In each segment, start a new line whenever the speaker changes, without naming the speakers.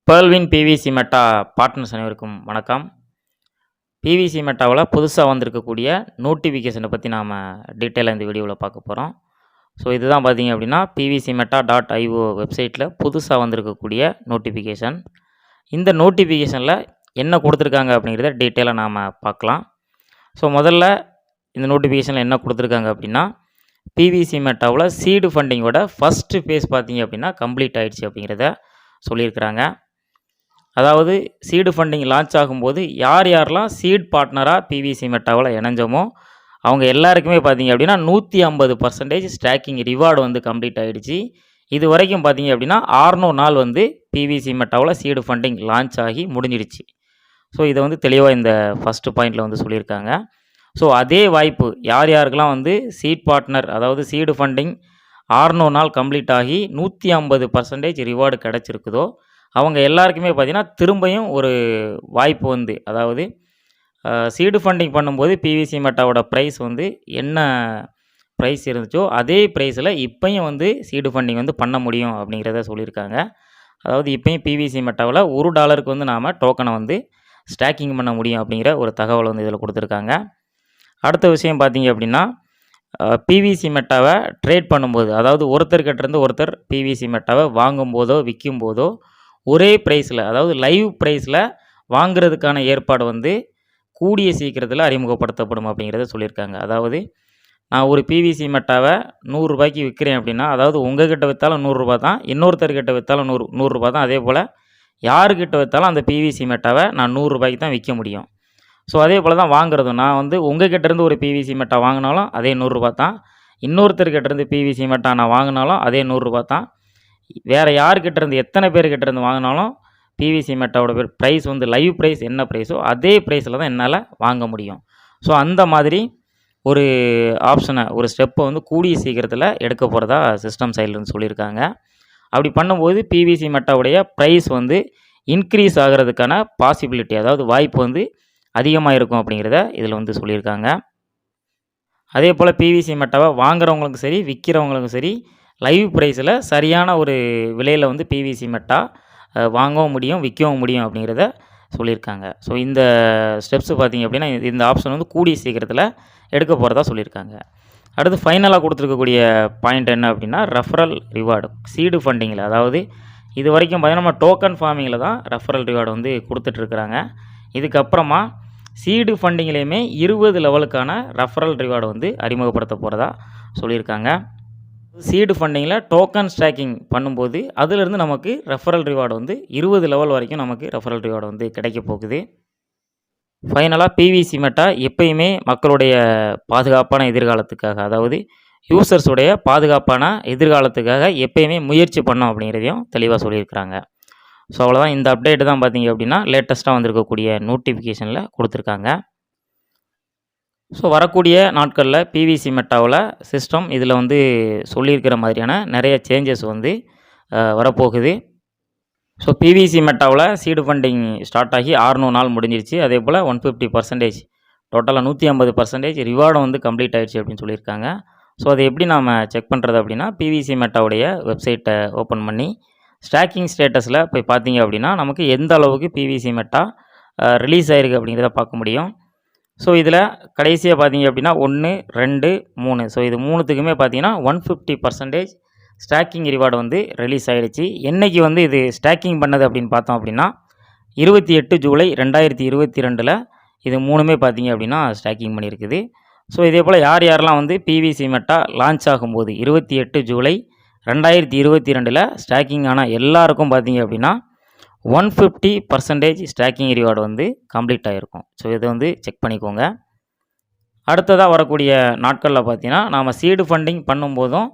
பேர்ல்வின் PVC meta partners அனைவருக்கும் வணக்கம். PVC மெட்டாவில் புதுசாக வந்திருக்கக்கூடிய நோட்டிஃபிகேஷனை பற்றி நாம் டீட்டெயிலாக இந்த வீடியோவில் பார்க்க போகிறோம். ஸோ இதுதான் பார்த்தீங்க அப்படின்னா பிவிசி மெட்டா .io வெப்சைட்டில் புதுசாக வந்திருக்கக்கூடிய நோட்டிஃபிகேஷன். இந்த நோட்டிஃபிகேஷனில் என்ன கொடுத்துருக்காங்க அப்படிங்கிறத டீட்டெயிலாக நாம் பார்க்கலாம். ஸோ முதல்ல இந்த நோட்டிஃபிகேஷனில் என்ன கொடுத்துருக்காங்க அப்படின்னா, பிவிசி மெட்டாவில் சீடு ஃபண்டிங்கோட ஃபஸ்ட்டு ஃபேஸ் பார்த்தீங்க அப்படின்னா கம்ப்ளீட் ஆகிடுச்சு அப்படிங்கிறத சொல்லியிருக்கிறாங்க. அதாவது சீடு ஃபண்டிங் லான்ச் ஆகும்போது யாரெல்லாம் சீட் பார்ட்னராக பிவிசி மெட்டாவில் இணைஞ்சோமோ அவங்க எல்லாருக்குமே பார்த்தீங்க அப்படின்னா 150% ஸ்டாக்கிங் ரிவார்டு வந்து கம்ப்ளீட் ஆகிடுச்சு. இது வரைக்கும் பார்த்தீங்க அப்படின்னா 600 நாள் வந்து பிவிசி மெட்டாவில் சீடு ஃபண்டிங் லான்ச் ஆகி முடிஞ்சிடுச்சு. ஸோ இதை வந்து தெளிவாக இந்த ஃபஸ்ட்டு பாயிண்டில் வந்து சொல்லியிருக்காங்க. ஸோ அதே வாய்ப்பு யாருக்கெல்லாம் வந்து சீட் பார்ட்னர் அதாவது சீடு ஃபண்டிங் 600 நாள் கம்ப்ளீட் ஆகி 150% ரிவார்டு கிடச்சிருக்குதோ அவங்க எல்லாருக்குமே பார்த்திங்கன்னா திரும்பியும் ஒரு வாய்ப்பு வந்து, அதாவது சீடு ஃபண்டிங் பண்ணும்போது பிவிசி மெட்டாவோட ப்ரைஸ் வந்து என்ன ப்ரைஸ் இருந்துச்சோ அதே ப்ரைஸில் இப்போயும் வந்து சீடு ஃபண்டிங் வந்து பண்ண முடியும் அப்படிங்கிறத சொல்லியிருக்காங்க. அதாவது இப்போயும் பிவிசி மெட்டாவில் $1 வந்து நாம் டோக்கனை வந்து ஸ்டாக்கிங் பண்ண முடியும் அப்படிங்கிற ஒரு தகவல் வந்து இதில் கொடுத்துருக்காங்க. அடுத்த விஷயம் பார்த்திங்க அப்படின்னா, பிவிசி மெட்டாவை ட்ரேட் பண்ணும்போது, அதாவது ஒருத்தர்கிட்டருந்து ஒருத்தர் பிவிசி மெட்டாவை வாங்கும்போதோ விற்கும்போதோ ஒரே ப்ரைஸில், அதாவது லைவ் ப்ரைஸில் வாங்கிறதுக்கான ஏற்பாடு வந்து கூடிய சீக்கிரத்தில் அறிமுகப்படுத்தப்படும் அப்படிங்கிறத சொல்லியிருக்காங்க. அதாவது நான் ஒரு பிவிசி மெட்டாவை $100 விற்கிறேன் அப்படின்னா, அதாவது உங்கள்கிட்ட விற்றாலும் $100 தான், இன்னொருத்தர்கிட்ட விற்றாலும் $100 தான். அதே போல் யாருக்கிட்ட விற்றாலும் அந்த பிவிசி மெட்டாவை நான் $100 தான் விற்க முடியும். ஸோ அதே போல் தான் வாங்குறதும், நான் வந்து உங்கள்கிட்டருந்து ஒரு பிவிசி மெட்டா வாங்கினாலும் அதே $100 தான், இன்னொருத்தர்கிட்டருந்து பிவிசி மெட்டா நான் வாங்கினாலும் அதே $100 தான். வேறு யார்கிட்டேருந்து எத்தனை பேர்கிட்டேருந்து வாங்கினாலும் பிவிசி மெட்டாவோட ப்ரைஸ் வந்து லைவ் ப்ரைஸ் என்ன ப்ரைஸோ அதே ப்ரைஸில் தான் என்னால் வாங்க முடியும். ஸோ அந்த மாதிரி ஒரு ஆப்ஷனை, ஒரு ஸ்டெப்பை வந்து கூடிய சீக்கிரத்தில் எடுக்க போகிறதா சிஸ்டம் சைட்லேருந்து சொல்லியிருக்காங்க. அப்படி பண்ணும்போது பிவிசி மெட்டாவுடைய ப்ரைஸ் வந்து இன்க்ரீஸ் ஆகிறதுக்கான பாசிபிலிட்டி, அதாவது வாய்ப்பு வந்து அதிகமாக இருக்கும் அப்படிங்கிறத இதில் வந்து சொல்லியிருக்காங்க. அதே போல் பிவிசி மெட்டாவை வாங்குறவங்களுக்கும் சரி விற்கிறவங்களுக்கும் சரி லைவ் ப்ரைஸில் சரியான ஒரு விலையில் வந்து பிவிசி மெட்டா வாங்கவும் முடியும் விற்கவும் முடியும் அப்படிங்கிறத சொல்லியிருக்காங்க. ஸோ இந்த ஸ்டெப்ஸு பார்த்திங்க அப்படின்னா இந்த ஆப்ஷன் வந்து கூடிய சீக்கிரத்தில் எடுக்க போகிறதா சொல்லியிருக்காங்க. அடுத்து ஃபைனலாக கொடுத்துருக்கக்கூடிய பாயிண்ட் என்ன அப்படின்னா, ரெஃபரல் ரிவார்டு சீடு ஃபண்டிங்கில், அதாவது இது வரைக்கும் பார்த்திங்கன்னா நம்ம டோக்கன் ஃபார்மிங்கில் தான் ரெஃபரல் ரிவார்டு வந்து கொடுத்துட்ருக்குறாங்க. இதுக்கப்புறமா சீடு ஃபண்டிங்லேயுமே 20 லெவலுக்கான ரெஃபரல் ரிவார்டு வந்து அறிமுகப்படுத்த போகிறதா சொல்லியிருக்காங்க. சீடு ஃபண்டிங்கில் டோக்கன் ஸ்டாக்கிங் பண்ணும்போது அதிலிருந்து நமக்கு ரெஃபரல் ரிவார்டு வந்து 20 லெவல் வரைக்கும் நமக்கு ரெஃபரல் ரிவார்டு வந்து கிடைக்க போகுது. ஃபைனலாக பிவிசி மெட்டா எப்பயுமே மக்களுடைய பாதுகாப்பான எதிர்காலத்துக்காக, அதாவது யூசர்ஸுடைய பாதுகாப்பான எதிர்காலத்துக்காக எப்பயுமே முயற்சி பண்ணோம் அப்படிங்கிறதையும் தெளிவாக சொல்லியிருக்கிறாங்க. ஸோ அவ்வளோதான். இந்த அப்டேட்டு தான் பார்த்திங்க அப்படின்னா லேட்டஸ்ட்டாக வந்திருக்கக்கூடிய நோட்டிஃபிகேஷனில் கொடுத்துருக்காங்க. ஸோ வரக்கூடிய நாட்களில் பிவிசி மெட்டாவில் சிஸ்டம் இதில் வந்து சொல்லியிருக்கிற மாதிரியான நிறைய சேஞ்சஸ் வந்து வரப்போகுது. ஸோ பிவிசி மெட்டாவில் சீடு ஃபண்டிங் ஸ்டார்ட் ஆகி 600 நாள் முடிஞ்சிருச்சு. அதே போல் 150% டோட்டலாக 150% ரிவார்டும் வந்து கம்ப்ளீட் ஆகிடுச்சு அப்படின்னு சொல்லியிருக்காங்க. ஸோ அதை எப்படி நாம் செக் பண்ணுறது அப்படின்னா, பிவிசி மெட்டாவுடைய வெப்சைட்டை ஓப்பன் பண்ணி ஸ்டாக்கிங் ஸ்டேட்டஸில் போய் பார்த்தீங்க அப்படின்னா நமக்கு எந்த அளவுக்கு பிவிசி மெட்டா ரிலீஸ் ஆகிருக்கு அப்படிங்கிறத பார்க்க முடியும். ஸோ இதில் கடைசியாக பார்த்தீங்க அப்படின்னா 1, 2, 3 ஸோ இது 3த்துக்குமே பார்த்தீங்கன்னா 150% ஸ்டாக்கிங் ரிவார்டு வந்து ரிலீஸ் ஆகிடுச்சு. என்றைக்கு வந்து இது ஸ்டாக்கிங் பண்ணது அப்படின்னு பார்த்தோம் அப்படின்னா 28 ஜூலை 2022 இது 3மே பார்த்தீங்க அப்படின்னா ஸ்டாக்கிங் பண்ணியிருக்குது. ஸோ இதே போல் யாரெல்லாம் வந்து பிவிசி மெட்டா லான்ச் ஆகும்போது 28 ஜூலை 2022 ஸ்டாக்கிங் ஆன எல்லாருக்கும் பார்த்தீங்க அப்படின்னா 150% ஸ்டாக்கிங் ரிவார்டு வந்து கம்ப்ளீட் ஆகிருக்கும். ஸோ இதை வந்து செக் பண்ணிக்கோங்க. அடுத்ததாக வரக்கூடிய நாட்களில் பார்த்தீங்கன்னா நாம் சீடு ஃபண்டிங் பண்ணும்போதும்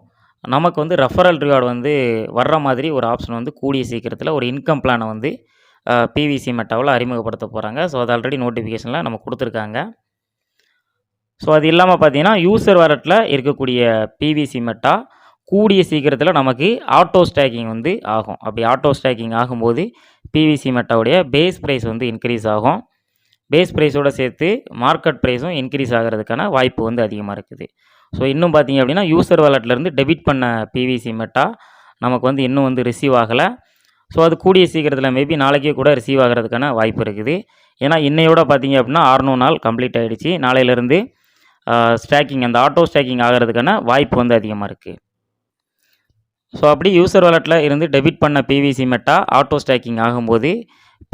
நமக்கு வந்து ரெஃபரல் ரிவார்டு வந்து வர்ற மாதிரி ஒரு ஆப்ஷன் வந்து கூடிய சீக்கிரத்தில் ஒரு இன்கம் பிளானை வந்து பிவிசி மெட்டாவில் அறிமுகப்படுத்த போகிறாங்க. ஸோ அது ஆல்ரெடி நோட்டிஃபிகேஷனில் நம்ம கொடுத்துருக்காங்க. ஸோ அது இல்லாமல் பார்த்தீங்கன்னா யூசர் வாலெட்டில் இருக்கக்கூடிய பிவிசி மெட்டா கூடிய சீக்கிரத்தில் நமக்கு ஆட்டோ ஸ்டாக்கிங் வந்து ஆகும். அப்படி ஆட்டோ ஸ்டாக்கிங் ஆகும்போது பிவிசி மெட்டாவுடைய பேஸ் ப்ரைஸ் வந்து இன்க்ரீஸ் ஆகும். பேஸ் ப்ரைஸோடு சேர்த்து மார்க்கெட் ப்ரைஸும் இன்க்ரீஸ் ஆகிறதுக்கான வாய்ப்பு வந்து அதிகமாக இருக்குது. ஸோ இன்னும் பார்த்திங்க அப்படின்னா யூசர் வாலெட்லேருந்து டெபிட் பண்ண பிவிசி மெட்டா நமக்கு வந்து இன்னும் வந்து ரிசீவ் ஆகலை. ஸோ அது கூடிய சீக்கிரத்தில் மேபி நாளைக்கே கூட ரிசீவ் ஆகிறதுக்கான வாய்ப்பு இருக்குது. ஏன்னா இன்னையோட பார்த்தீங்க அப்படின்னா 600 நாள் கம்ப்ளீட் ஆகிடுச்சு. நாளையிலேருந்து ஸ்டாக்கிங் அந்த ஆட்டோ ஸ்டாக்கிங் ஆகிறதுக்கான வாய்ப்பு வந்து அதிகமாக இருக்குது. ஸோ அப்படி யூசர் வாலெட்டில் இருந்து டெபிட் பண்ண பிவிசி மெட்டா ஆட்டோ ஸ்டாக்கிங் ஆகும்போது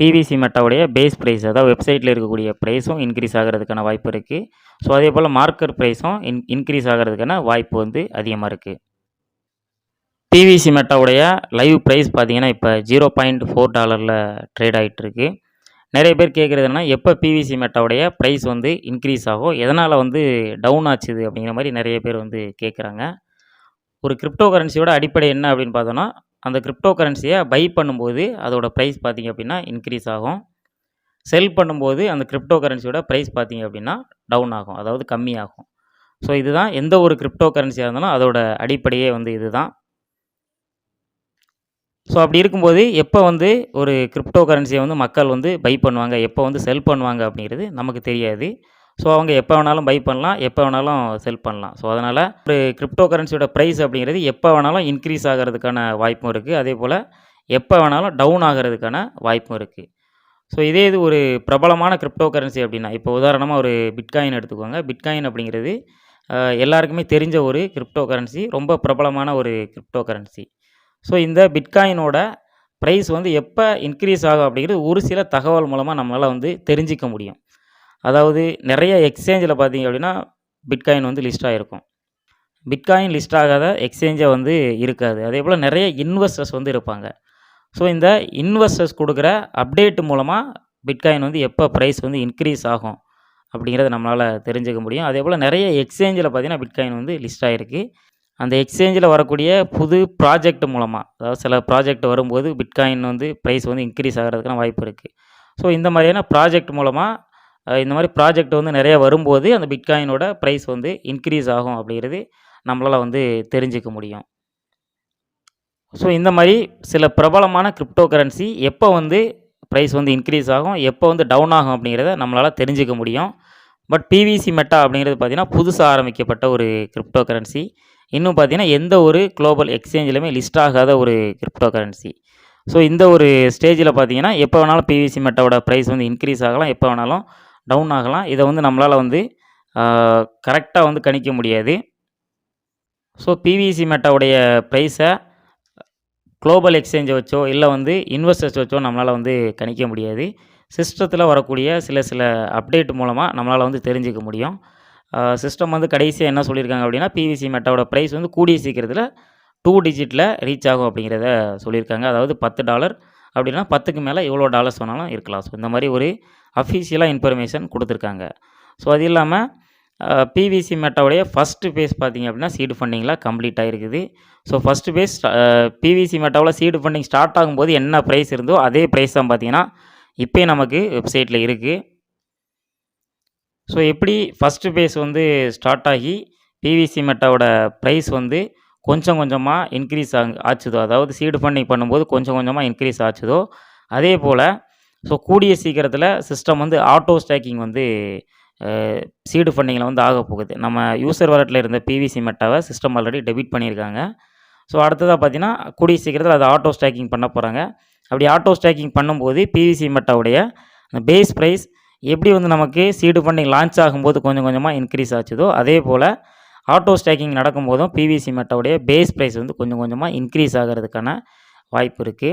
பிவிசி மெட்டாவுடைய பேஸ் ப்ரைஸ், அதாவது வெப்சைட்டில் இருக்கக்கூடிய ப்ரைஸும் இன்க்ரீஸ் ஆகிறதுக்கான வாய்ப்பு இருக்குது. ஸோ அதே போல் மார்க்கெட் ப்ரைஸும் இன்க்ரீஸ் ஆகிறதுக்கான வாய்ப்பு வந்து அதிகமாக இருக்குது. பிவிசி மெட்டாவுடைய லைவ் ப்ரைஸ் பார்த்தீங்கன்னா இப்போ $0.4 ட்ரேட் ஆகிட்டுருக்கு. நிறைய பேர் கேட்குறது என்னன்னா, எப்போ பிவிசி மெட்டாவுடைய ப்ரைஸ் வந்து இன்க்ரீஸ் ஆகும், எதனால் வந்து டவுன் ஆச்சுது அப்படிங்கிற மாதிரி நிறைய பேர் வந்து கேட்குறாங்க. ஒரு கிரிப்டோ கரன்சியோட அடிப்படை என்ன அப்படின்னு பார்த்தோன்னா, அந்த கிரிப்டோ கரன்சியை பை பண்ணும்போது அதோட ப்ரைஸ் பார்த்திங்க அப்படின்னா இன்க்ரீஸ் ஆகும். செல் பண்ணும்போது அந்த கிரிப்டோ கரன்சியோட ப்ரைஸ் பார்த்திங்க அப்படின்னா டவுன் ஆகும், அதாவது கம்மியாகும். ஸோ இதுதான் எந்த ஒரு கிரிப்டோ கரன்சியாக இருந்தாலும் அதோட அடிப்படையே வந்து இதுதான். ஸோ அப்படி இருக்கும்போது எப்போ வந்து ஒரு கிரிப்டோ கரன்சியை வந்து மக்கள் வந்து பை பண்ணுவாங்க, எப்போ வந்து செல் பண்ணுவாங்க அப்படிங்கிறது நமக்கு தெரியாது. ஸோ அவங்க எப்போ வேணாலும் பை பண்ணலாம், எப்போ வேணாலும் செல் பண்ணலாம். ஸோ அதனால் ஒரு கிரிப்டோ கரன்சியோட ப்ரைஸ் அப்படிங்கிறது எப்போ வேணாலும் இன்க்ரீஸ் ஆகிறதுக்கான வாய்ப்பும் இருக்குது. அதே போல் எப்போ வேணாலும் டவுன் ஆகிறதுக்கான வாய்ப்பும் இருக்குது. ஸோ இதே இது ஒரு பிரபலமான கிரிப்டோ கரன்சி அப்படின்னா, இப்போ உதாரணமாக ஒரு பிட்காயின் எடுத்துக்கோங்க. பிட்காயின் அப்படிங்கிறது எல்லாருக்குமே தெரிஞ்ச ஒரு கிரிப்டோ கரன்சி, ரொம்ப பிரபலமான ஒரு கிரிப்டோ கரன்சி. ஸோ இந்த பிட்காயினோட ப்ரைஸ் வந்து எப்போ இன்க்ரீஸ் ஆகும் அப்படிங்கிறது ஒரு சில தகவல் மூலமாக நம்மளால் வந்து தெரிஞ்சிக்க முடியும். அதாவது நிறைய எக்ஸ்சேஞ்சில் பார்த்தீங்க அப்படின்னா பிட்காயின் வந்து லிஸ்ட் ஆகிருக்கும். பிட்காயின் லிஸ்ட் ஆகாத எக்ஸ்சேஞ்சை வந்து இருக்காது. அதே போல் நிறைய இன்வெஸ்டர்ஸ் வந்து இருப்பாங்க. ஸோ இந்த இன்வெஸ்டர்ஸ் கொடுக்குற அப்டேட் மூலமாக பிட்காயின் வந்து எப்போ ப்ரைஸ் வந்து இன்க்ரீஸ் ஆகும் அப்படிங்கிறத நம்மளால் தெரிஞ்சுக்க முடியும். அதே போல் நிறைய எக்ஸ்சேஞ்சில் பார்த்திங்கன்னா பிட்காயின் வந்து லிஸ்ட் ஆகிருக்கு. அந்த எக்ஸ்சேஞ்சில் வரக்கூடிய புது ப்ராஜெக்ட் மூலமாக, அதாவது சில ப்ராஜெக்ட் வரும்போது பிட்காயின் வந்து ப்ரைஸ் வந்து இன்க்ரீஸ் ஆகிறதுக்கான வாய்ப்பு இருக்குது. ஸோ இந்த மாதிரியான ப்ராஜெக்ட் மூலமாக இந்த மாதிரி ப்ராஜெக்ட் வந்து நிறைய வரும்போது அந்த பிட்காயினோட ப்ரைஸ் வந்து இன்க்ரீஸ் ஆகும் அப்படிங்கிறது நம்மளால் வந்து தெரிஞ்சிக்க முடியும். ஸோ இந்த மாதிரி சில பிரபலமான கிரிப்டோ கரன்சி எப்போ வந்து ப்ரைஸ் வந்து இன்க்ரீஸ் ஆகும், எப்போ வந்து டவுன் ஆகும் அப்படிங்கிறத நம்மளால் தெரிஞ்சிக்க முடியும். பட் பிவிசி மெட்டா அப்படிங்கிறது பார்த்திங்கன்னா புதுசாக ஆரம்பிக்கப்பட்ட ஒரு கிரிப்டோ கரன்சி. இன்னும் பார்த்திங்கன்னா எந்த ஒரு குளோபல் எக்ஸ்சேஞ்சிலுமே லிஸ்ட் ஆகாத ஒரு கிரிப்டோ கரன்சி. ஸோ இந்த ஒரு ஸ்டேஜில் பார்த்திங்கன்னா எப்போ வேணாலும் பிவிசி மெட்டாவோட ப்ரைஸ் வந்து இன்க்ரீஸ் ஆகலாம், எப்போ வேணாலும் டவுன் ஆகலாம். இதை வந்து நம்மளால் வந்து கரெக்டாக வந்து கணிக்க முடியாது. ஸோ பிவிசி மெட்டாவுடைய ப்ரைஸை குளோபல் எக்ஸ்சேஞ்சை வச்சோ இல்லை வந்து இன்வெஸ்டர்ஸ் வச்சோ நம்மளால் வந்து கணிக்க முடியாது. சிஸ்டத்தில் வரக்கூடிய சில அப்டேட் மூலமாக நம்மளால் வந்து தெரிஞ்சிக்க முடியும். சிஸ்டம் வந்து கடைசியாக என்ன சொல்லியிருக்காங்க அப்படின்னா, பிவிசி மெட்டாவோட ப்ரைஸ் வந்து கூடிய சீக்கிரத்தில் 2 டிஜிட்டில் ரீச் ஆகும் அப்படிங்கிறத சொல்லியிருக்காங்க. அதாவது $10 அப்படின்னா 10க்கு மேலே எவ்வளோ டாலர்ஸ் வேணாலும் இருக்கலாம். ஸோ இந்த மாதிரி ஒரு அஃபிஷியலாக இன்ஃபர்மேஷன் கொடுத்துருக்காங்க. ஸோ அது இல்லாமல் பிவிசி மெட்டாவுடைய ஃபஸ்ட்டு ஃபேஸ் பார்த்திங்க அப்படின்னா சீடு ஃபண்டிங்கில் கம்ப்ளீட் ஆகிருக்குது. ஸோ ஃபஸ்ட்டு ஃபேஸ் பிவிசி மெட்டாவில் சீடு ஃபண்டிங் ஸ்டார்ட் ஆகும்போது என்ன ப்ரைஸ் இருந்தோ அதே ப்ரைஸ் தான் பார்த்திங்கன்னா இப்போயும் நமக்கு வெப்சைட்டில் இருக்குது. ஸோ எப்படி ஃபஸ்ட்டு ஃபேஸ் வந்து ஸ்டார்ட் ஆகி பிவிசி மெட்டாவோட ப்ரைஸ் வந்து கொஞ்சம் கொஞ்சமாக இன்க்ரீஸ் ஆச்சுதோ, அதாவது சீடு ஃபண்டிங் பண்ணும்போது கொஞ்சம் கொஞ்சமாக இன்க்ரீஸ் ஆச்சுதோ, அதே போல் ஸோ கூடிய சீக்கிரத்தில் சிஸ்டம் வந்து ஆட்டோ ஸ்டாக்கிங் வந்து சீடு ஃபண்டிங்கில் வந்து ஆக போகுது. நம்ம யூசர் வாலெட்டில் இருந்த பிவிசி மெட்டாவை சிஸ்டம் ஆல்ரெடி டெபிட் பண்ணியிருக்காங்க. ஸோ அடுத்ததாக பார்த்திங்கன்னா கூடிய சீக்கிரத்தில் அதை ஆட்டோ ஸ்டாக்கிங் பண்ண போகிறாங்க. அப்படி ஆட்டோ ஸ்டாக்கிங் பண்ணும்போது பிவிசி மெட்டாவுடைய பேஸ் ப்ரைஸ் எப்படி வந்து நமக்கு சீடு ஃபண்டிங் லான்ச் ஆகும்போது கொஞ்சம் கொஞ்சமாக இன்க்ரீஸ் ஆச்சுதோ, அதே போல் ஆட்டோ ஸ்டாக்கிங் நடக்கும்போதும் பிவிசி மெட்டாவுடைய பேஸ் ப்ரைஸ் வந்து கொஞ்சம் கொஞ்சமாக இன்க்ரீஸ் ஆகிறதுக்கான வாய்ப்பு இருக்குது.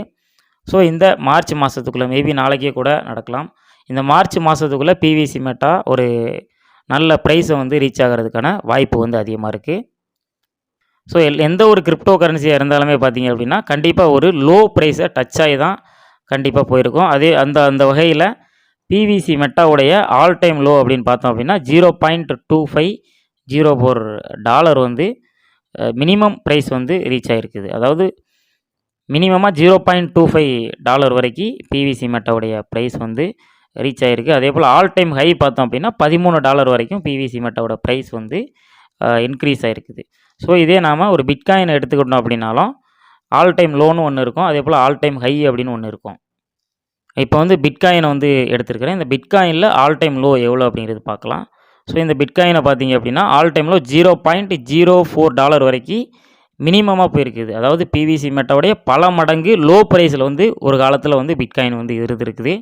ஸோ இந்த மார்ச் மாதத்துக்குள்ளே மேபி நாளைக்கே கூட நடக்கலாம். இந்த மார்ச் மாதத்துக்குள்ளே பிவிசி மெட்டா ஒரு நல்ல ப்ரைஸை வந்து ரீச் ஆகிறதுக்கான வாய்ப்பு வந்து அதிகமாக இருக்குது. ஸோ எந்த ஒரு கிரிப்டோ கரன்சியாக இருந்தாலுமே பார்த்திங்க அப்படின்னா கண்டிப்பாக ஒரு லோ ப்ரைஸை டச் ஆகி தான் கண்டிப்பாக போயிருக்கும். அதே அந்த வகையில் பிவிசி மெட்டாவுடைய ஆல் டைம் லோ அப்படின்னு பார்த்தோம் அப்படின்னா $0.2504 வந்து மினிமம் ப்ரைஸ் வந்து ரீச் ஆகிருக்குது. அதாவது மினிமமாக $0.25 வரைக்கும் பிவிசி மெட்டாவுடைய ப்ரைஸ் வந்து ரீச் ஆகிருக்கு. அதே போல் ஆல் டைம் ஹை பார்த்தோம் அப்படின்னா $13 வரைக்கும் பிவிசி மெட்டாவோட ப்ரைஸ் வந்து இன்க்ரீஸ் ஆகிருக்குது. ஸோ இதே நாம் ஒரு பிட்காயினை எடுத்துக்கிட்டோம் அப்படின்னாலும் ஆல் டைம் லோன்னு ஒன்று இருக்கும், அதே போல் ஆல் டைம் ஹை அப்படின்னு ஒன்று இருக்கும். இப்போ வந்து பிட்காயினை வந்து எடுத்துருக்கிறேன். இந்த பிட்காயினில் ஆல் டைம் லோ எவ்வளோ அப்படிங்கிறது பார்க்கலாம். ஸோ இந்த பிட்காயினை பார்த்தீங்க அப்படின்னா ஆல் டைம் லோ $0.04 வரைக்கும் மினிமமாக போயிருக்குது. அதாவது பிவிசி மெட்டாவுடைய பல மடங்கு லோ ப்ரைஸில் வந்து ஒரு காலத்தில் வந்து பிட்காயின் வந்து இருந்திருக்குது.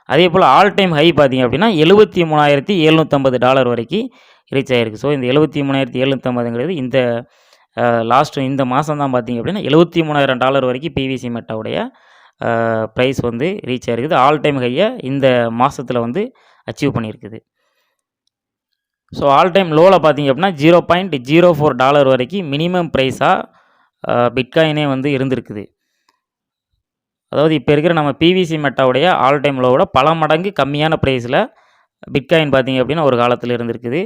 அதே போல் ஆல் டைம் ஹை பார்த்தீங்க அப்படின்னா $73,750 வரைக்கும் ரீச் ஆகிருக்கு. ஸோ இந்த 73,750ங்கிறது இந்த இந்த மாதம் தான் பார்த்தீங்க அப்படின்னா $73,000 வரைக்கும் பிவிசி மெட்டாவுடைய ப்ரைஸ் வந்து ரீச் ஆகிருக்குது. ஆல் டைம் ஹையை இந்த மாதத்தில் வந்து அச்சீவ் பண்ணியிருக்குது. ஸோ ஆல் டைம் லோவில் பார்த்தீங்க அப்படின்னா $0.04 வரைக்கும் மினிமம் ப்ரைஸாக பிட்காயினே வந்து இருந்திருக்குது. அதாவது இப்போ இருக்கிற நம்ம பிவிசி மெட்டாவுடைய ஆல் டைம் லோவோட பல மடங்கு கம்மியான ப்ரைஸில் பிட்காயின் பார்த்தீங்க அப்படின்னா ஒரு காலத்தில் இருந்திருக்குது.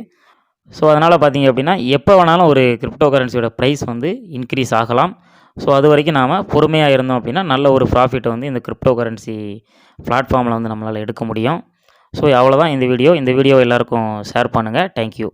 ஸோ அதனால் பார்த்தீங்க அப்படின்னா எப்போ வேணாலும் ஒரு கிரிப்டோ கரன்சியோட ப்ரைஸ் வந்து இன்க்ரீஸ் ஆகலாம். ஸோ அது வரைக்கும் நாம் பொறுமையாக இருந்தோம் அப்படின்னா நல்ல ஒரு ப்ராஃபிட்டை வந்து இந்த கிரிப்டோ கரன்சி பிளாட்ஃபார்மில் வந்து நம்மளால் எடுக்க முடியும். ஸோ அவ்வளோதான் இந்த வீடியோ எல்லாருக்கும் ஷேர் பண்ணுங்கள். தேங்க்யூ.